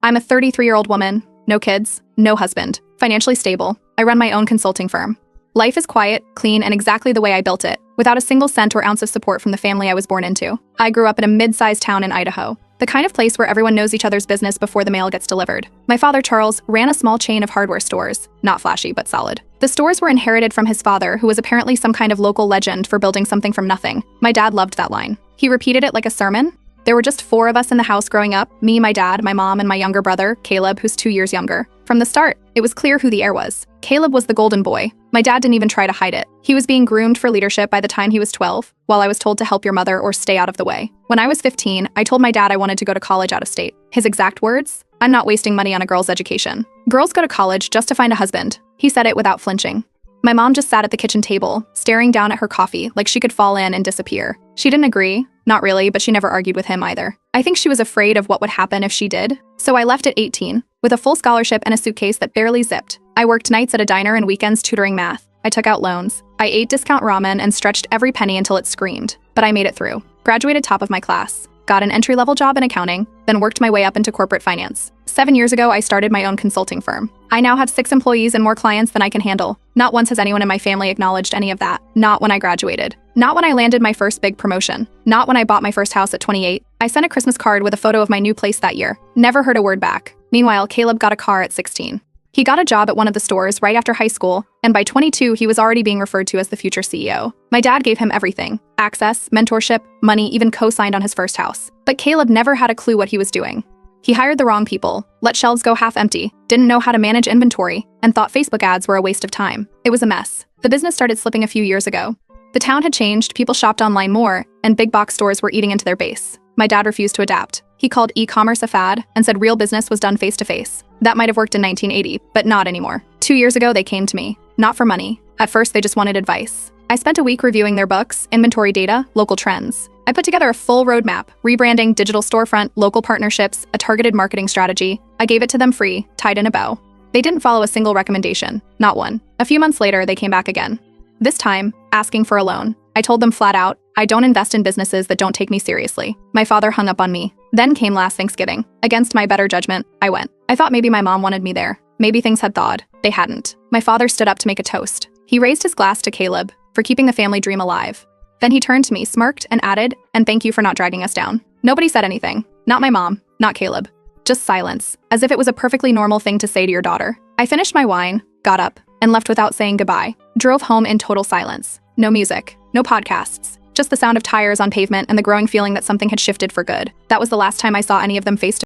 I'm a 33-year-old woman, no kids, no husband, financially stable. I run my own consulting firm. Life is quiet, clean, and exactly the way I built it, without a single cent or ounce of support from the family I was born into. I grew up in a mid-sized town in Idaho, the kind of place where everyone knows each other's business before the mail gets delivered. My father, Charles, ran a small chain of hardware stores, not flashy, but solid. The stores were inherited from his father, who was apparently some kind of local legend for building something from nothing. My dad loved that line. He repeated it like a sermon. There were just 4 of us in the house growing up, me, my dad, my mom, and my younger brother, Caleb, who's 2 years younger. From the start, it was clear who the heir was. Caleb was the golden boy. My dad didn't even try to hide it. He was being groomed for leadership by the time he was 12, while I was told to help your mother or stay out of the way. When I was 15, I told my dad I wanted to go to college out of state. His exact words? "I'm not wasting money on a girl's education. Girls go to college just to find a husband." He said it without flinching. My mom just sat at the kitchen table, staring down at her coffee like she could fall in and disappear. She didn't agree. Not really, but she never argued with him either. I think she was afraid of what would happen if she did. So I left at 18, with a full scholarship and a suitcase that barely zipped. I worked nights at a diner and weekends tutoring math. I took out loans. I ate discount ramen and stretched every penny until it screamed. But I made it through. Graduated top of my class. Got an entry-level job in accounting, then worked my way up into corporate finance. 7 years ago, I started my own consulting firm. I now have 6 employees and more clients than I can handle. Not once has anyone in my family acknowledged any of that. Not when I graduated. Not when I landed my first big promotion. Not when I bought my first house at 28. I sent a Christmas card with a photo of my new place that year. Never heard a word back. Meanwhile, Caleb got a car at 16. He got a job at one of the stores right after high school, and by 22, he was already being referred to as the future CEO. My dad gave him everything: access, mentorship, money, even co-signed on his first house. But Caleb never had a clue what he was doing. He hired the wrong people, let shelves go half empty, didn't know how to manage inventory, and thought Facebook ads were a waste of time. It was a mess. The business started slipping a few years ago. The town had changed, people shopped online more, and big box stores were eating into their base. My dad refused to adapt. He called e-commerce a fad and said real business was done face-to-face. That might have worked in 1980, but not anymore. 2 years ago, they came to me. Not for money. At first, they just wanted advice. I spent a week reviewing their books, inventory data, local trends. I put together a full roadmap: rebranding, digital storefront, local partnerships, a targeted marketing strategy. I gave it to them free, tied in a bow. They didn't follow a single recommendation, not one. A few months later, they came back again. This time, asking for a loan. I told them flat out, I don't invest in businesses that don't take me seriously. My father hung up on me. Then came last Thanksgiving. Against my better judgment, I went. I thought maybe my mom wanted me there. Maybe things had thawed. They hadn't. My father stood up to make a toast. He raised his glass to Caleb for keeping the family dream alive. Then he turned to me, smirked, and added, "And thank you for not dragging us down." Nobody said anything. Not my mom, not Caleb. Just silence, as if it was a perfectly normal thing to say to your daughter. I finished my wine, got up, and left without saying goodbye. Drove home in total silence. No music, no podcasts. Just the sound of tires on pavement and the growing feeling that something had shifted for good. That was the last time I saw any of them face to